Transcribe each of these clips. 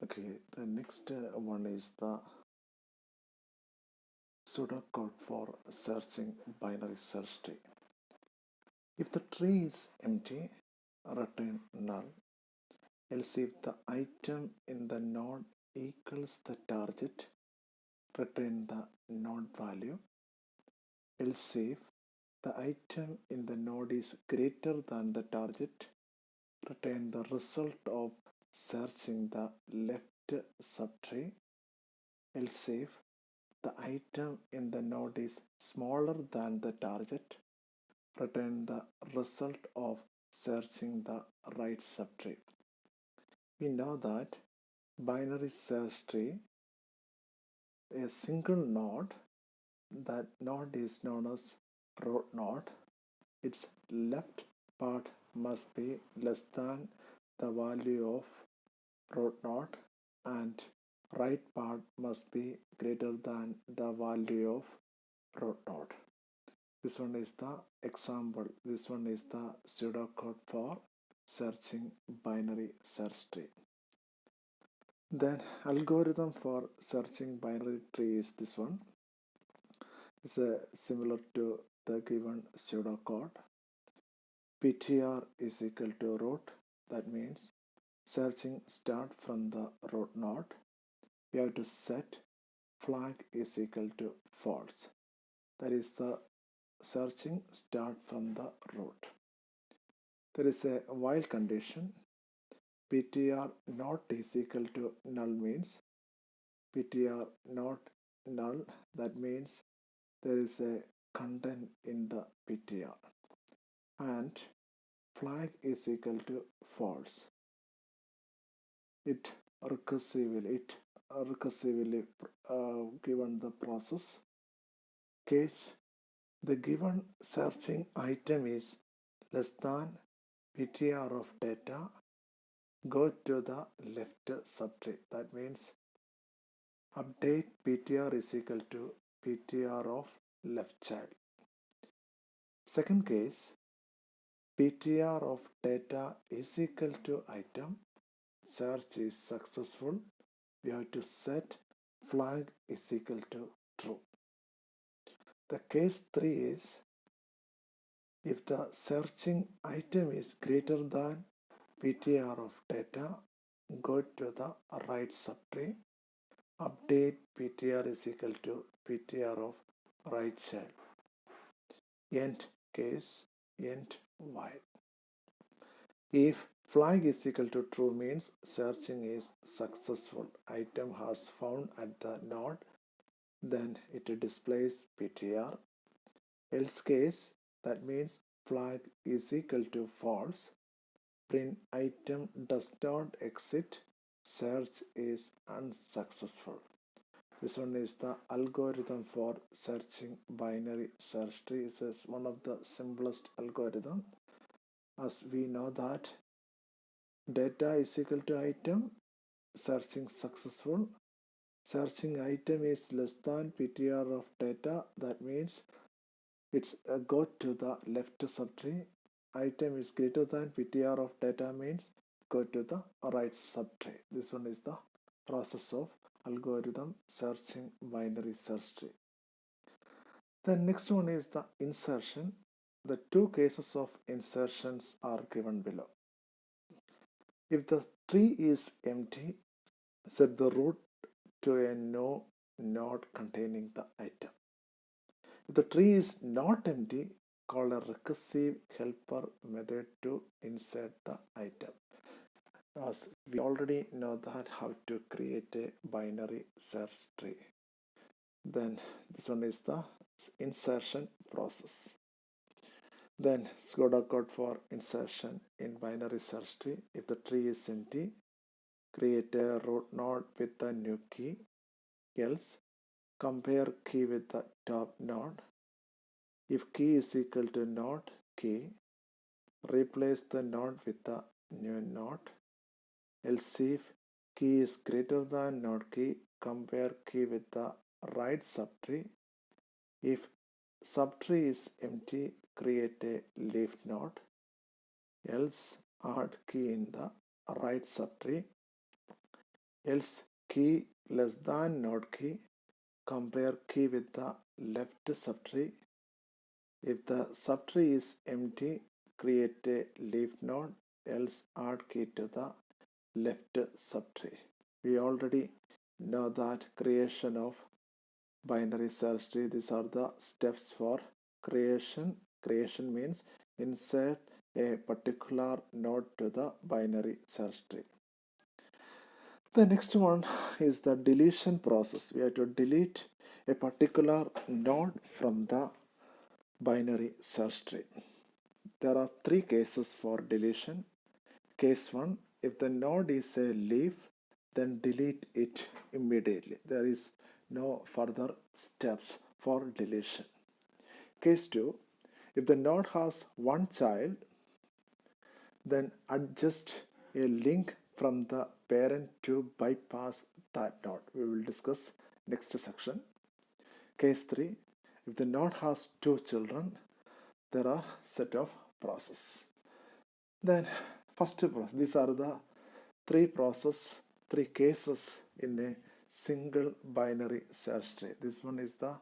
Okay, the next one is the pseudocode for searching binary search tree. If the tree is empty, return null. Else if the item in the node equals the target, return the node value. Else if the item in the node is greater than the target, return the result of searching the left subtree. Else if the item in the node is smaller than the target, return the result of searching the right subtree. We know that binary search tree, a single node, that node is known as root node. Its left part must be less than the value of root node and right part must be greater than the value of root node. This one is the example. This one is the pseudocode for searching binary search tree. Then algorithm for searching binary tree is this one. It's similar to the given pseudocode. PTR is equal to root. That means searching start from the root node. We have to set flag is equal to false. That is the searching start from the root. There is a while condition. PTR not is equal to null means PTR not null. That means there is a content in the PTR. And flag is equal to false. It recursively given the process case the given searching item is less than PTR of data, go to the left subtree. That means update PTR is equal to PTR of left child. Second case, PTR of data is equal to item, search is successful. We have to set flag is equal to true. The case 3 is if the searching item is greater than PTR of data, go to the right subtree, update PTR is equal to PTR of right child. End case, end while. If flag is equal to true means searching is successful, item has found at the node, then it displays PTR. Else case, that means flag is equal to false, print item does not exist, search is unsuccessful. This one is the algorithm for searching binary search tree. It is one of the simplest algorithm. As we know that data is equal to item, searching successful. Searching item is less than PTR of data. That means it's go to the left subtree. Item is greater than PTR of data means go to the right subtree. This one is the process of algorithm searching binary search tree. The next one is the insertion. The two cases of insertions are given below. If the tree is empty, set the root to a no node containing the item. If the tree is not empty, call a recursive helper method to insert the item. As we already know that how to create a binary search tree. Then this one is the insertion process. Then pseudocode for insertion in binary search tree. If the tree is empty, create a root node with a new key. Else, compare key with the top node. If key is equal to node key, replace the node with the new node. Else if key is greater than node key, compare key with the right subtree. If subtree is empty, create a leaf node. Else add key in the right subtree. else key less than node key, compare key with the left subtree. If the subtree is empty, create a leaf node, else add key to the left subtree. We already know that creation of binary search tree. These are the steps for creation. Creation means insert a particular node to the binary search tree. The next one is the deletion process. We have to delete a particular node from the binary search tree. There are three cases for deletion. Case 1, if the node is a leaf, then delete it immediately. There is no further steps for deletion. Case 2, if the node has one child, then adjust a link from the parent to bypass that node. We will discuss next section. Case 3, if the node has two children, there are set of process. Then first process, these are the three cases in a single binary search tree. This one is the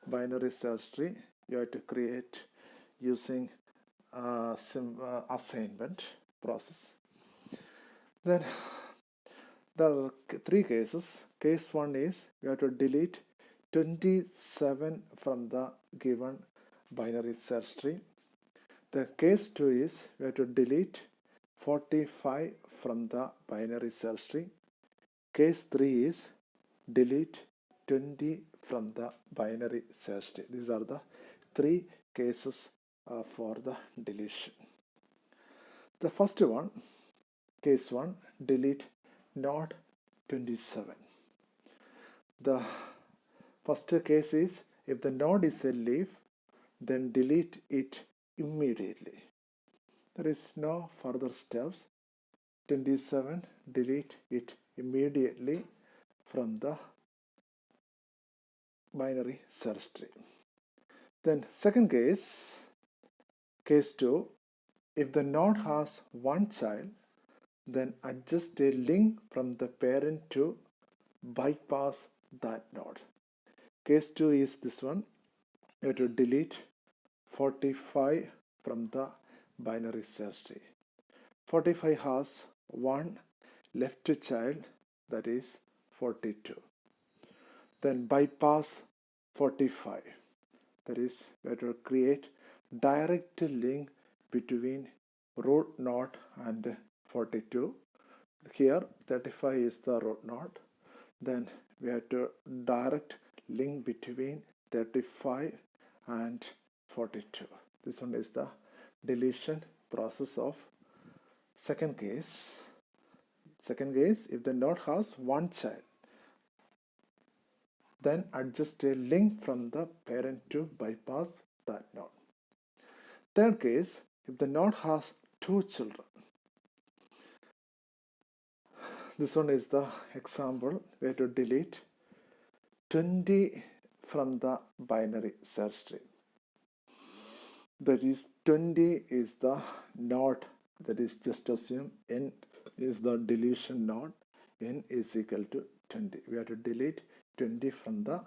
binary search tree. You have to create using assignment process. Then there are three cases. Case 1 is you have to delete 27 from the given binary search tree. The case 2 is we have to delete 45 from the binary search tree. Case 3 is delete 20 from the binary search tree. These are the three cases for the deletion. The first one, case 1, delete node 27. The first case is if the node is a leaf, then delete it immediately. There is no further steps. 27, delete it immediately from the binary search tree. Then second case, case 2, if the node has one child, then adjust a link from the parent to bypass that node. Case 2 is this one. You have to delete 45 from the binary search tree. 45 has one left child, that is 42. Then bypass 45. That is, we have to create direct link between root node and 42. Here 35 is the root node. Then we have to direct link between 35 and 42. This one is the deletion process of second case. Second case, if the node has one child, then adjust a link from the parent to bypass that node. Third case, if the node has two children. This one is the example. We have to delete 20 from the binary search tree. That is 20 is the node, that is just assume n is the deletion node, n is equal to 20. We have to delete 20 from the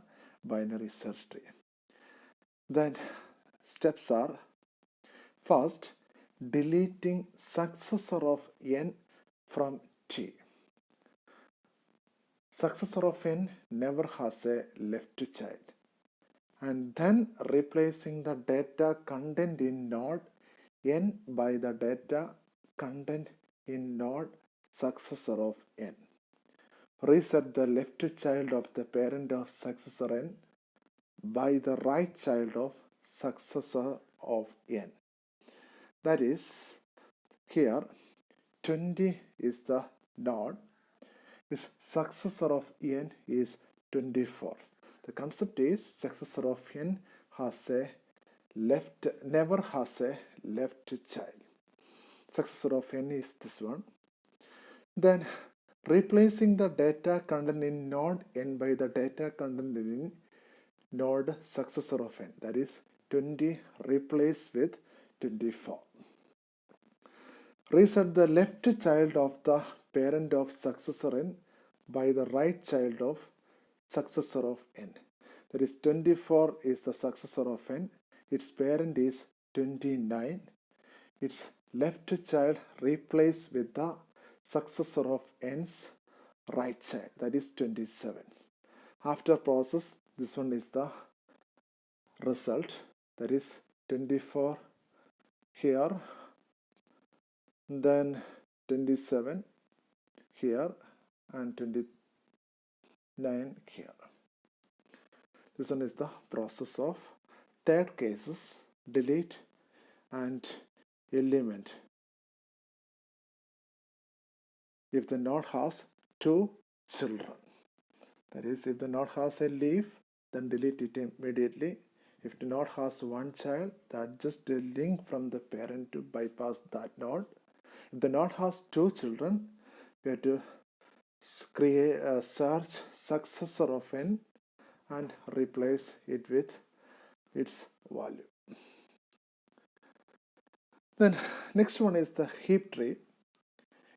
binary search tree. Then steps are, first, deleting successor of n from T. Successor of n never has a left child. And then replacing the data content in node n by the data content in node successor of n. Reset the left child of the parent of successor n by the right child of successor of n. That is, here 20 is the node, its successor of n is 24. The concept is successor of n has a never has a left child. Successor of n is this one. Then replacing the data content in node n by the data content in node successor of n, that is 20 replaced with 24. Reset the left child of the parent of successor n by the right child of successor of n. That is 24 is the successor of n. Its parent is 29. Its left child replaced with the successor of n's right child, that is 27. After process, this one is the result, that is 24 here, then 27 here, and 29 here. This one is the process of third cases, delete and element. If the node has two children, that is, if the node has a leaf, then delete it immediately. If the node has one child, that just a link from the parent to bypass that node. If the node has two children, we have to create a search successor of n and replace it with its value. Then next one is the heap tree.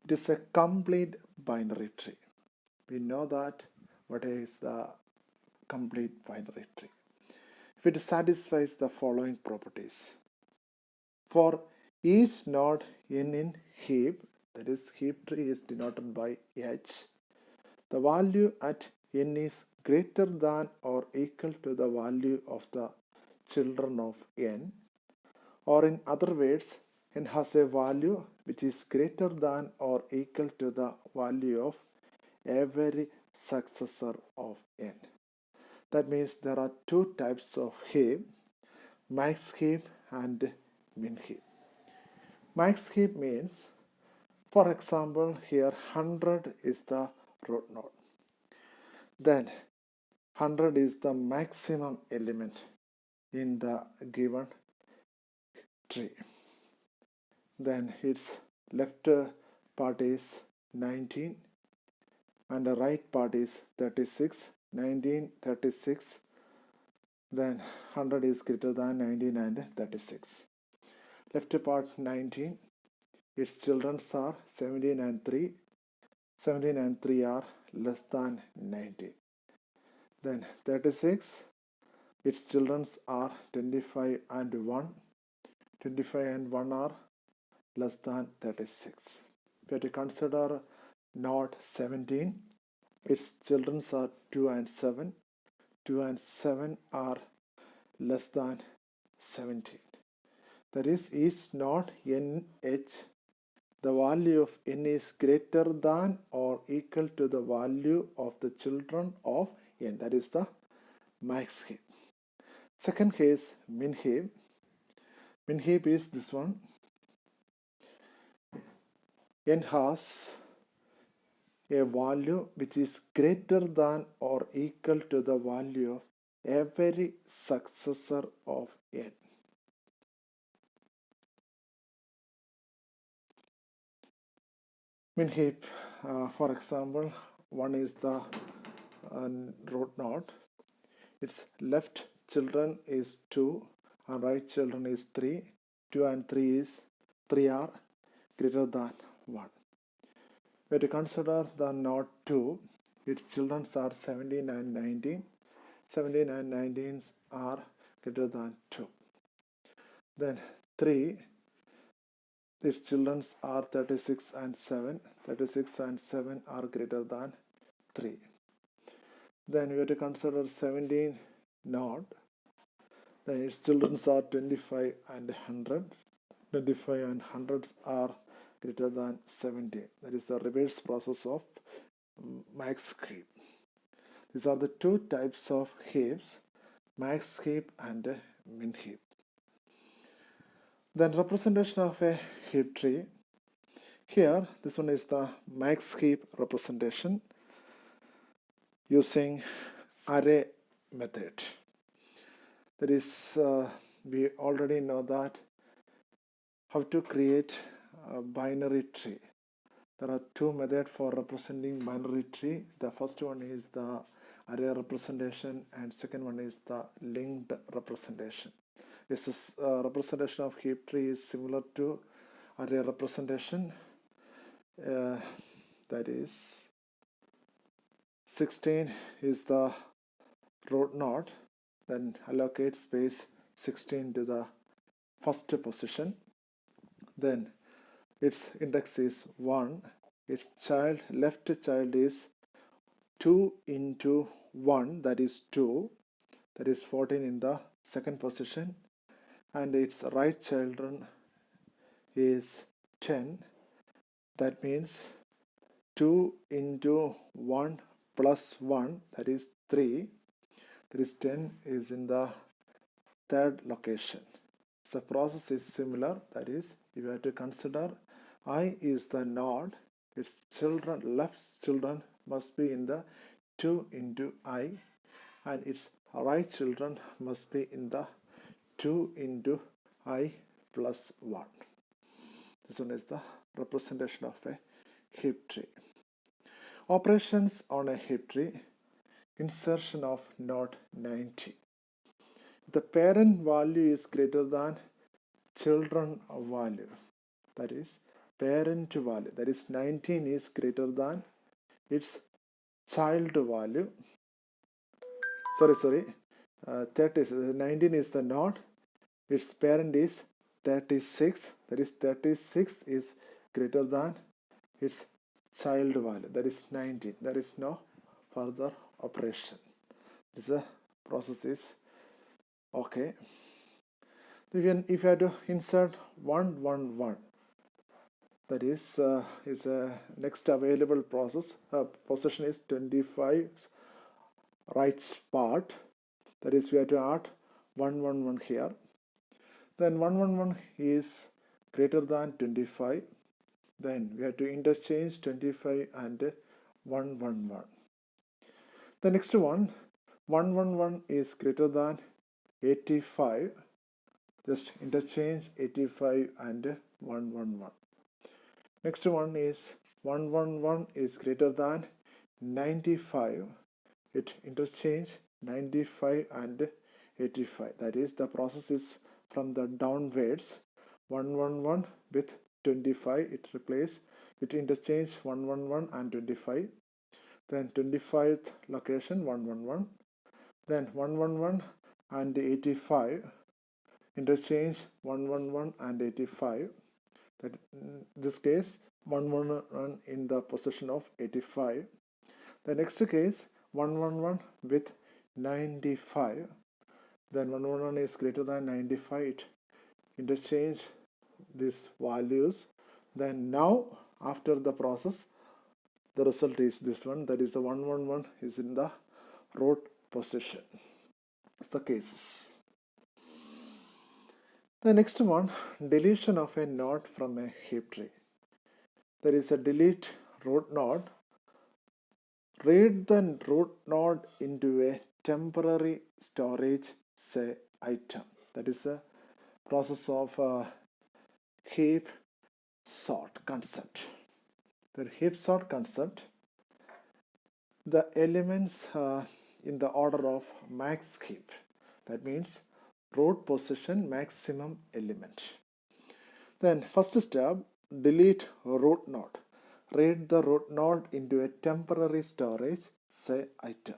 It is a complete binary tree. We know that what is the complete binary tree. If it satisfies the following properties. For each node n in heap, that is heap tree is denoted by h, the value at n is greater than or equal to the value of the children of n, or in other words, n has a value which is greater than or equal to the value of every successor of n. That means there are two types of heap, max heap and min heap. Max heap means, for example, here 100 is the root node. Then 100 is the maximum element in the given tree. Then its left part is 19 and the right part is 36. 19, 36, then 100 is greater than 19 and 36. Left part 19, its children are 17 and 3. 17 and 3 are less than 19. Then 36, its children are 25 and 1. 25 and 1 are less than 36. We have to consider node 17. Its children are 2 and 7. 2 and 7 are less than 17. That is, each node nh, the value of n is greater than or equal to the value of the children of n. That is the max heap. Second case, min heap. Min heap is this one. N has a value which is greater than or equal to the value of every successor of n. Min heap, for example, one is the root node. Its left children is 2 and right children is 3. 2 and 3 are greater than 1. We have to consider the node 2. Its children are 17 and 19. 17 and 19 are greater than 2. Then 3, its children are 36 and 7. 36 and 7 are greater than 3. Then we have to consider 17 node. Then its children are 25 and 100. 25 and 100 are greater than 70. That is the reverse process of max heap. These are the two types of heaps, max heap and min heap. Then representation of a heap tree. Here, this one is the max heap representation using array method. That is, we already know that how to create a binary tree. There are two methods for representing binary tree. The first one is the array representation and second one is the linked representation. This is representation of heap tree is similar to array representation. That is, 16 is the root node, then allocate space 16 to the first position, then its index is 1, its left child is 2 into 1, that is 2, that is 14 in the second position, and its right children is 10, that means 2 into 1 plus 1, that is 3, that is 10 is in the third location. So process is similar, that is you have to consider I is the node, its left children must be in the 2 into I, and its right children must be in the 2 into I plus 1. This one is the representation of a heap tree. Operations on a heap tree. Insertion of node 90. The parent value is greater than children value, that is parent value, that is 19 is greater than its child value. 19 is the node, its parent is 36, that is 36 is greater than its child value, that is 19. There is no further operation. This process is okay. If you have to insert 1 1 1, that is next available position is 25 right part, that is we have to add 1 1 1 here, then 1 1 1 is greater than 25, then we have to interchange 25 and 1 1 1. The next one, 1 1 1 is greater than 85, just interchange 85 and 1 1 1. Next one is 1 1 1 is greater than 95, it interchange 95 and 85, that is the process is from the downwards. 1 1 1 with 25, it interchange 1 1 1 and 25, then 25th location 1 1 1, then 1 1 1 and 85, interchange 1 1 1 and 85, that in this case 1 1 1 in the position of 85. The next case 1 1 1 with 95, then 1 1 1 is greater than 95, it interchange these values, then now after the process the result is this one, that is the 1 1 1 is in the root position. It's the cases. The next one, deletion of a node from a heap tree. There is a delete root node. Read the root node into a temporary storage say item. That is a process of heap sort concept. The heap sort concept, the elements in the order of max heap. That means root position maximum element. Then first step, delete root node. Read the root node into a temporary storage say item.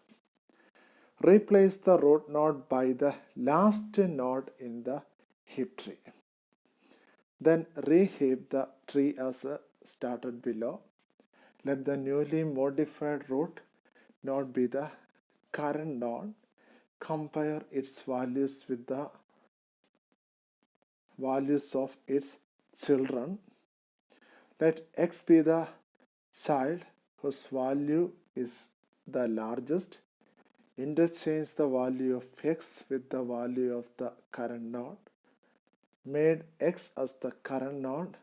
Replace the root node by the last node in the heap tree. Then reheap the tree as started below. Let the newly modified root node be the current node. Compare its values with the values of its children. Let x be the child whose value is the largest. Interchange the value of x with the value of the current node. Made x as the current node.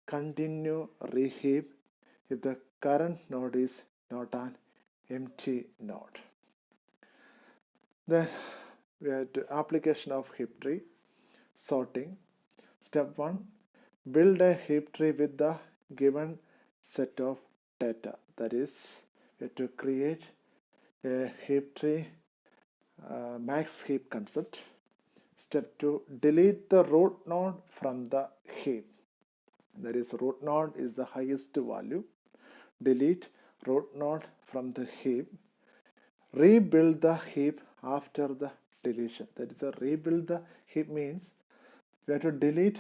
Continue reheap if the current node is not an empty node. Then we have the application of heap tree sorting. Step 1, build a heap tree with the given set of data. That is, we have to create a heap tree max heap concept. Step 2, delete the root node from the heap. That is, root node is the highest value. Delete root node from the heap. rebuild the heap after the deletion. That is, a rebuild the heap means we have to delete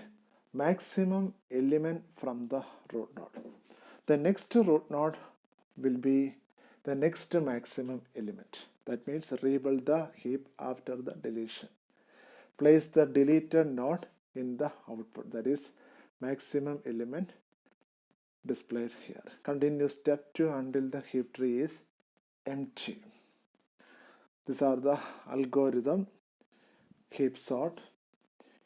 maximum element from the root node. The next root node will be the next maximum element. That means rebuild the heap after the deletion. Place the deleted node in the output. That is maximum element displayed here. Continue step 2 until the heap tree is empty. These are the algorithm. Heap sort.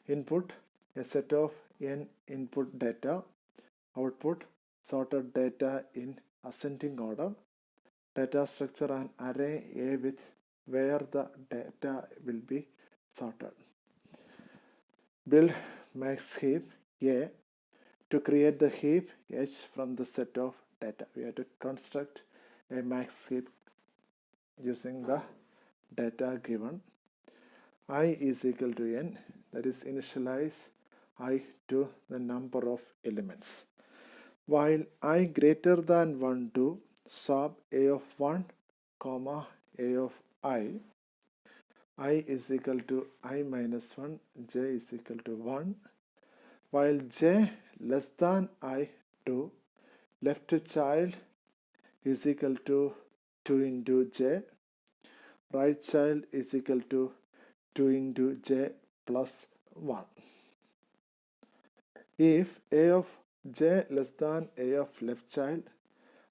Input a set of n input data. Output sorted data in ascending order. Data structure an array A with where the data will be sorted. Build max heap A to create the heap H from the set of data. We have to construct a max heap using the data given. I is equal to n, that is initialize I to the number of elements. While I greater than 1 to sub a of 1 comma a of I is equal to I minus 1, j is equal to 1. While j less than I to left child is equal to 2 into j, right child is equal to 2 into j plus 1. If a of j less than a of left child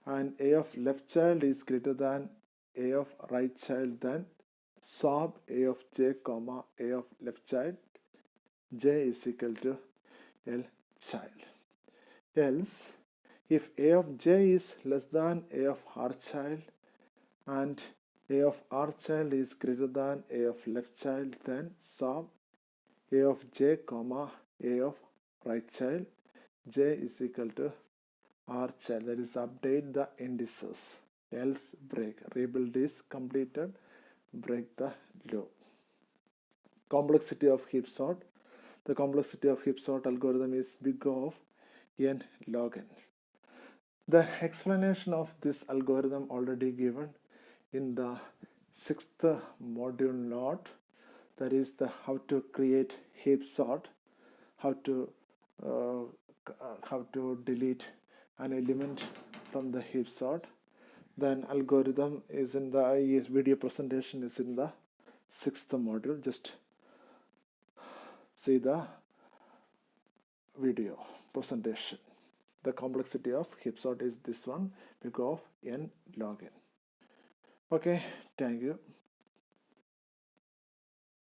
and a of left child is greater than a of right child, then sub a of j comma a of left child, j is equal to L child. Else, if a of j is less than a of r child and a of r child is greater than a of left child, then sub a of j comma a of right child, j is equal to r child. That is, update the indices. Else break. Rebuild is completed. Break the loop. Complexity of heap sort. The complexity of heap sort algorithm is big of n log n. The explanation of this algorithm already given in the 6th module note, that is the how to create heap sort, how to delete an element from the heap sort. Then algorithm is in the video presentation is in the 6th module. Just see the video presentation. The complexity of heap sort is this one, because of n log n. Okay, thank you.